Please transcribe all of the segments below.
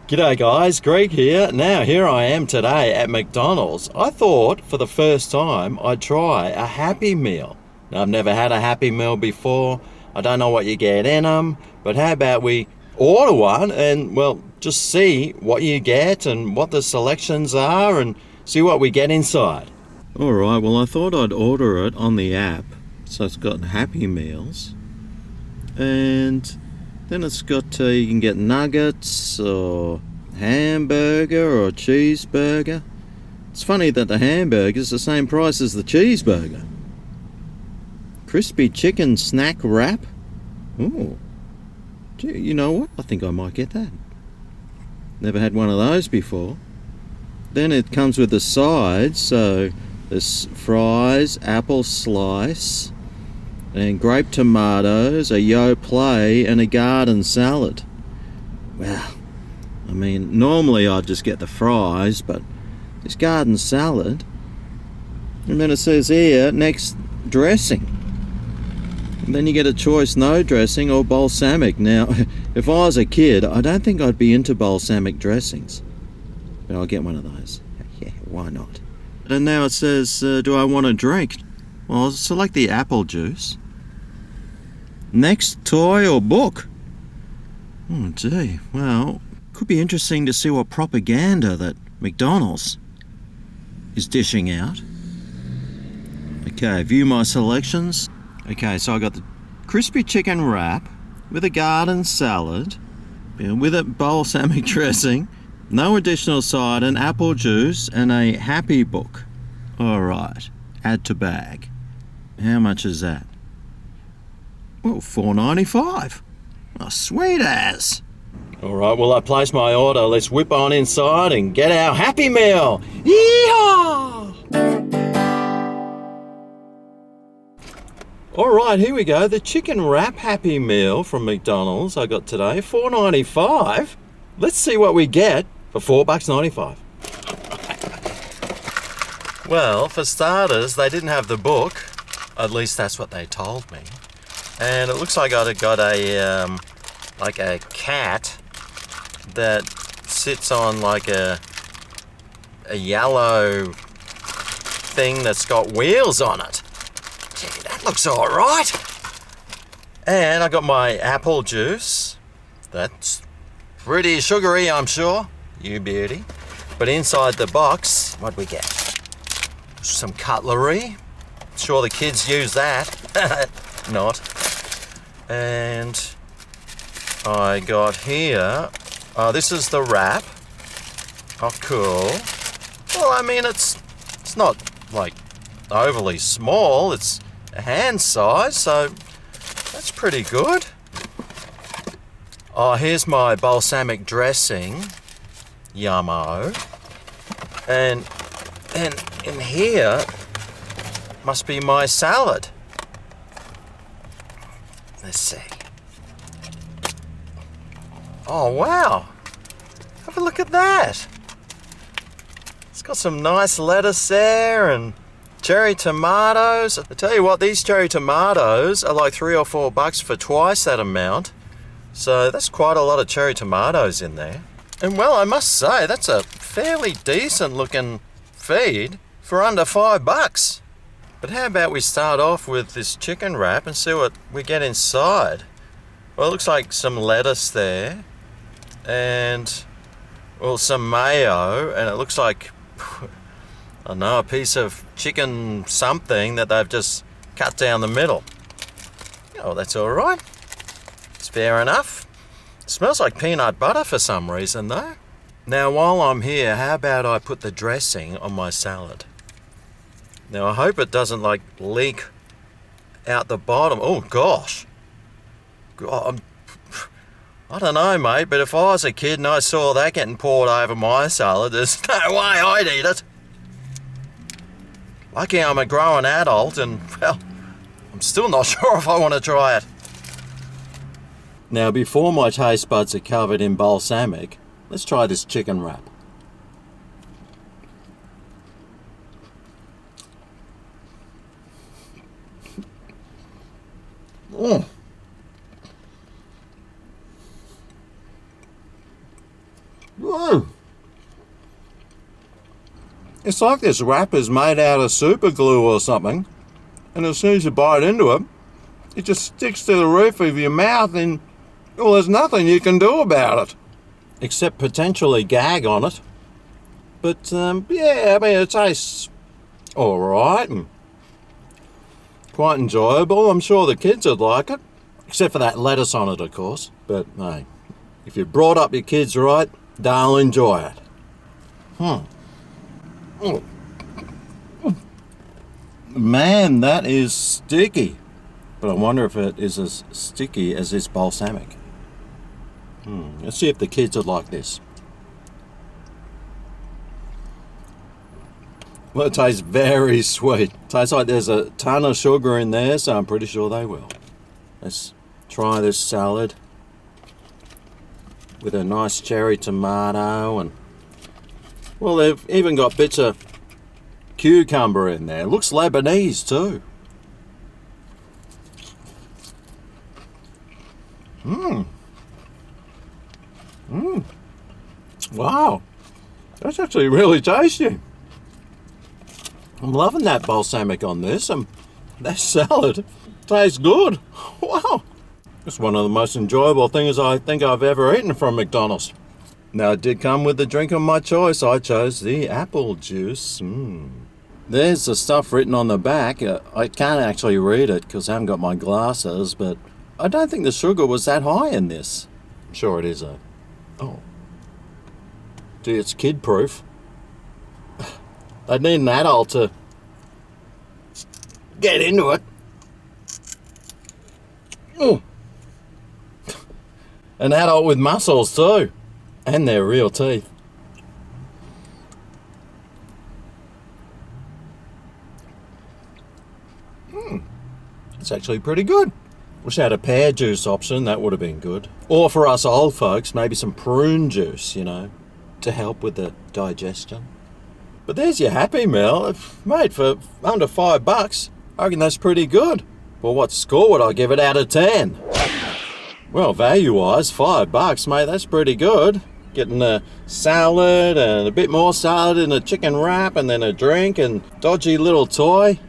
G'day guys, Greg here. Now here I am today at McDonald's. I thought for the first time I'd try a Happy Meal. Now I've never had a Happy Meal before. I don't know what you get in them, but how about we order one and, well, just see what you get and what the selections are and see what we get inside. Alright, well I thought I'd order it on the app. So it's got Happy Meals. And then it's got, you can get nuggets or hamburger or cheeseburger. It's funny that the hamburger is the same price as the cheeseburger. Crispy chicken snack wrap. Oh, gee, you know what? I think I might get that. Never had one of those before. Then it comes with the sides, so there's fries, apple slice, and grape tomatoes, a yo play, and a garden salad. Wow. I mean, normally I'd just get the fries, but this garden salad. And then it says here, next dressing. And then you get a choice, no dressing or balsamic. Now, if I was a kid, I don't think I'd be into balsamic dressings. But I'll get one of those. Yeah, why not? And now it says, do I want a drink? Well, I'll select the apple juice. Next toy or book? Oh gee, well, could be interesting to see what propaganda that McDonald's is dishing out. Okay, view my selections. Okay, so I got the crispy chicken wrap with a garden salad, with a balsamic dressing, no additional side, an apple juice, and a happy book. Alright, add to bag. How much is that? Oh, $4.95. Oh, sweet as. Alright, well I placed my order. Let's whip on inside and get our Happy Meal. Yeehaw! Alright, here we go. The chicken wrap Happy Meal from McDonald's I got today. $4.95. Let's see what we get for $4.95. Well, for starters, they didn't have the book. At least that's what they told me. And it looks like I got a cat that sits on like a yellow thing that's got wheels on it. Gee, that looks all right. And I got my apple juice. That's pretty sugary, I'm sure. You beauty. But inside the box, what'd we get? Some cutlery. Sure the kids use that. Not. And I got here, this is the wrap. Oh, cool. Well, I mean, it's not like overly small. It's a hand size, so that's pretty good. Oh, here's my balsamic dressing. Yummo. And in here must be my salad. Let's see. Oh, wow. Have a look at that. It's got some nice lettuce there and cherry tomatoes. I tell you what, these cherry tomatoes are like $3 or $4 for twice that amount. So that's quite a lot of cherry tomatoes in there. And well, I must say, that's a fairly decent looking feed for under $5. But how about we start off with this chicken wrap and see what we get inside. Well, it looks like some lettuce there and, well, some mayo, and it looks like, I don't know, a piece of chicken something that they've just cut down the middle. Oh, that's all right. It's fair enough. It smells like peanut butter for some reason, though. Now, while I'm here, how about I put the dressing on my salad? Now, I hope it doesn't, like, leak out the bottom. Oh, gosh. I don't know, mate, but if I was a kid and I saw that getting poured over my salad, there's no way I'd eat it. Lucky I'm a grown adult and, well, I'm still not sure if I want to try it. Now, before my taste buds are covered in balsamic, let's try this chicken wrap. Oh. Mm. It's like this wrap is made out of super glue or something, and as soon as you bite into it, it just sticks to the roof of your mouth and, well, there's nothing you can do about it. Except potentially gag on it. But, yeah, I mean, it tastes alright and quite enjoyable. I'm sure the kids would like it. Except for that lettuce on it, of course. But, hey, if you brought up your kids right, they'll enjoy it. Oh. Man, that is sticky. But I wonder if it is as sticky as this balsamic. Let's see if the kids would like this. Well, it tastes very sweet. Tastes like there's a ton of sugar in there, so I'm pretty sure they will. Let's try this salad with a nice cherry tomato, and well, they've even got bits of cucumber in there. It looks Lebanese too. Wow, that's actually really tasty. I'm loving that balsamic on this, and that salad tastes good. Wow, it's one of the most enjoyable things I think I've ever eaten from McDonald's. Now, it did come with the drink of my choice. I chose the apple juice. There's the stuff written on the back. I can't actually read it because I haven't got my glasses, but I don't think the sugar was that high in this. I'm sure it is a... Oh. Gee, it's kid-proof. They'd need an adult to get into it. Oh. An adult with muscles too. And their real teeth. It's actually pretty good. Wish I had a pear juice option, that would have been good. Or for us old folks, maybe some prune juice, you know, to help with the digestion. But there's your Happy Meal. Mate, for under $5, I reckon that's pretty good. Well, what score would I give it out of 10? Well, value-wise, $5, mate, that's pretty good. Getting a salad and a bit more salad and a chicken wrap and then a drink and dodgy little toy.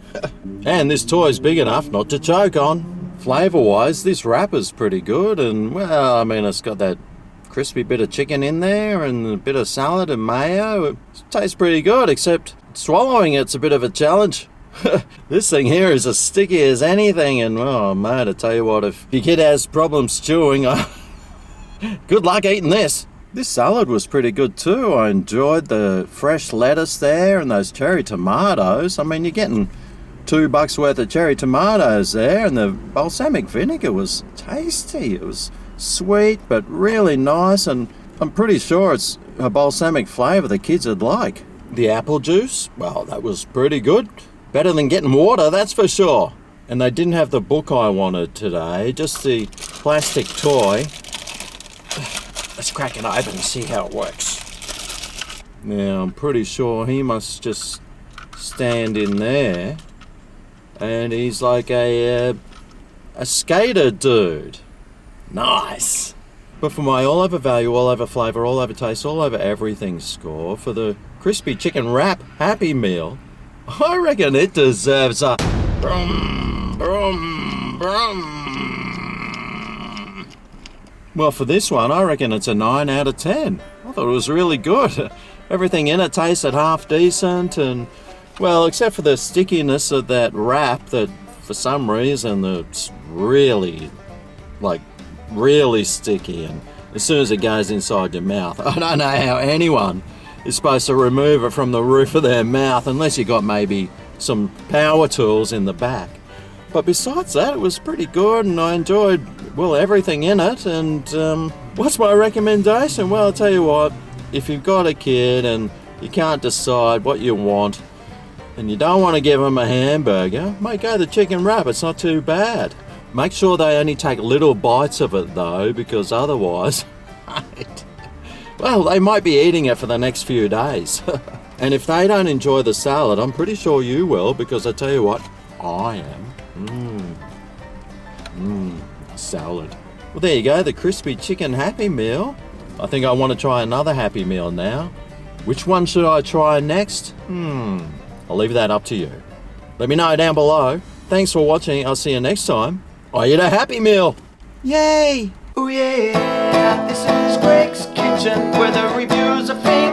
And this toy's big enough not to choke on. Flavour-wise, this wrap is pretty good, and, well, I mean, it's got that crispy bit of chicken in there and a bit of salad and mayo. It tastes pretty good, except swallowing it's a bit of a challenge. This thing here is as sticky as anything, and, oh, mate, I tell you what, if your kid has problems chewing, good luck eating this. This salad was pretty good too. I enjoyed the fresh lettuce there and those cherry tomatoes. I mean, you're getting $2 worth of cherry tomatoes there, and the balsamic vinegar was tasty. It was sweet but really nice, and I'm pretty sure it's a balsamic flavour the kids would like. The apple juice, well, that was pretty good. Better than getting water, that's for sure. And they didn't have the book I wanted today, just the plastic toy. Let's crack it open and see how it works. Now, I'm pretty sure he must just stand in there, and he's like a skater dude. Nice. But for my all over value, all over flavour, all over taste, all over everything score for the crispy chicken wrap Happy Meal, I reckon it deserves a brum, brum, brum. Well, for this one, I reckon it's a 9 out of 10. I thought it was really good. Everything in it tasted half decent, and, well, except for the stickiness of that wrap that, for some reason, it's really, like, really sticky, and as soon as it goes inside your mouth, I don't know how anyone is supposed to remove it from the roof of their mouth unless you got maybe some power tools in the back. But besides that, it was pretty good, and I enjoyed, well, everything in it. And what's my recommendation? Well, I'll tell you what, if you've got a kid and you can't decide what you want and you don't want to give them a hamburger, mate, go the chicken wrap. It's not too bad. Make sure they only take little bites of it, though, because otherwise, well, they might be eating it for the next few days. And if they don't enjoy the salad, I'm pretty sure you will, because I tell you what, I am. Salad. Well, there you go, the crispy chicken Happy Meal. I think I want to try another Happy Meal now. Which one should I try next? I'll leave that up to you. Let me know down below. Thanks for watching. I'll see you next time. I eat a Happy Meal. Yay! Oh yeah, this is Greg's Kitchen, where the reviews are famous.